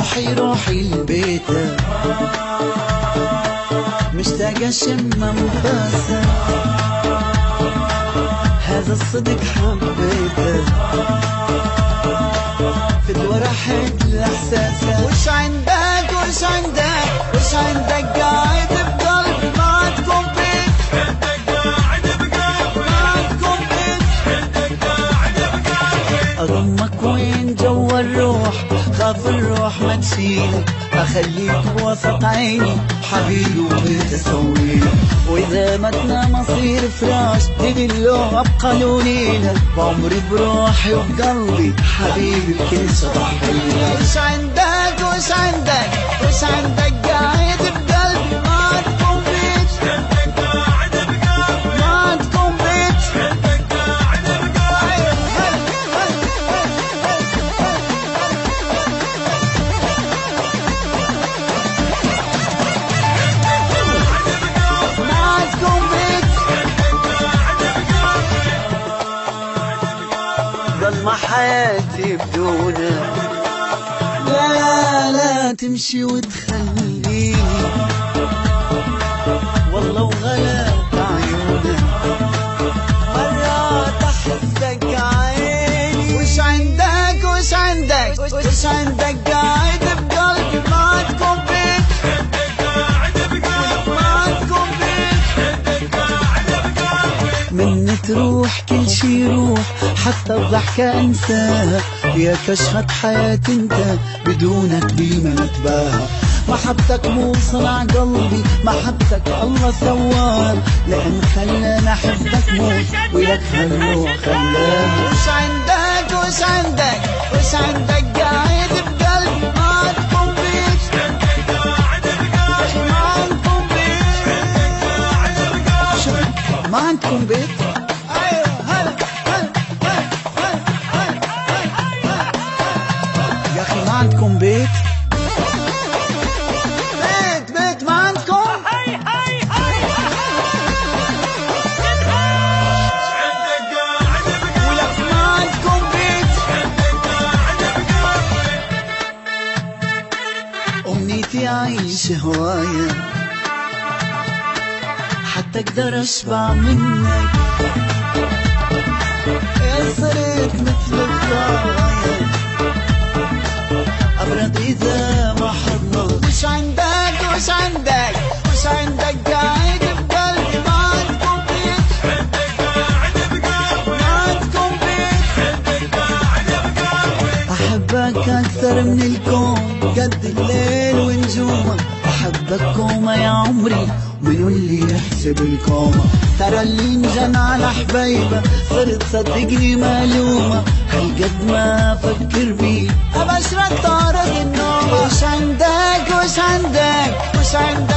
روحي روحي لبيتك، مشتاقة اشم انفاسك، هذا الصدق حبيته، في الورا حد لاحساسك. وش عندك وش عندك وش عندك قاعد بقلبي ما تكون بيت، قاعد بقلبي ما تكون بيت، قاعد بقلبي. اضمك وين جوا الروح، خاف الروح ما تشيلك، اخليك بوسط عيني حبيبي وبيت اسويلك. واذا متنا مصير فراش تجي اللوم ابقى لونيلك، بعمري بروحي وبقلبي حبيبي بكل شي ضحيلك. وش عندك وش عندك وش عندك قاعد بقلبي ما تكون بيت، قاعد بقلبي ما تكون بيت، قاعد بقلبي. ضل حياتي بدونك، لا لا تمشي وتخليني، والله وغلات عيونك مرات احسك عيني. وش عندك وش عندك وش عندك قاعد بقلبي ما تكون بيت، قاعد بقلبي ما تكون بيت، قاعد بقلبي. من تروح كل شي يروح حتى الضحكة انساها، يا كشفة حياتي انت بدونك بما نتباهى. محبتك مو صنع قلبي محبتك الله سواها، لان خلاني احبك موت ولك هالروح خلاها. وش عندك وش عندك وش عندك قاعد بقلبي ما تكون بيت، قاعد بقلبي ما تكون بيت، قاعد بقلبي ما عندكم بيت. يا اخي ما عندكم بيت، بيت بيت ما عندكم. ولك ما عندكم بيت. أمنيتي أعيش هواية حتى أقدر أشبع منك، صرت مثل الضايع أبرد إذا ما حضنك. وش عندك وش عندك وش عندك قاعد بقلبي ما تكون بيت، قاعد بقلبي ما تكون بيت، قاعد بقلبي. أحبك أكثر من الكون قد الليل ونجومه، أحبك كومة يا عمري منو اللي يحسب الكومة. ترى اللي انجن على حبيبه صرت صدقني ملومة، هالقد ما افكر بيه ابشرك طارق النوم. وش عندك وش عندك وش عندك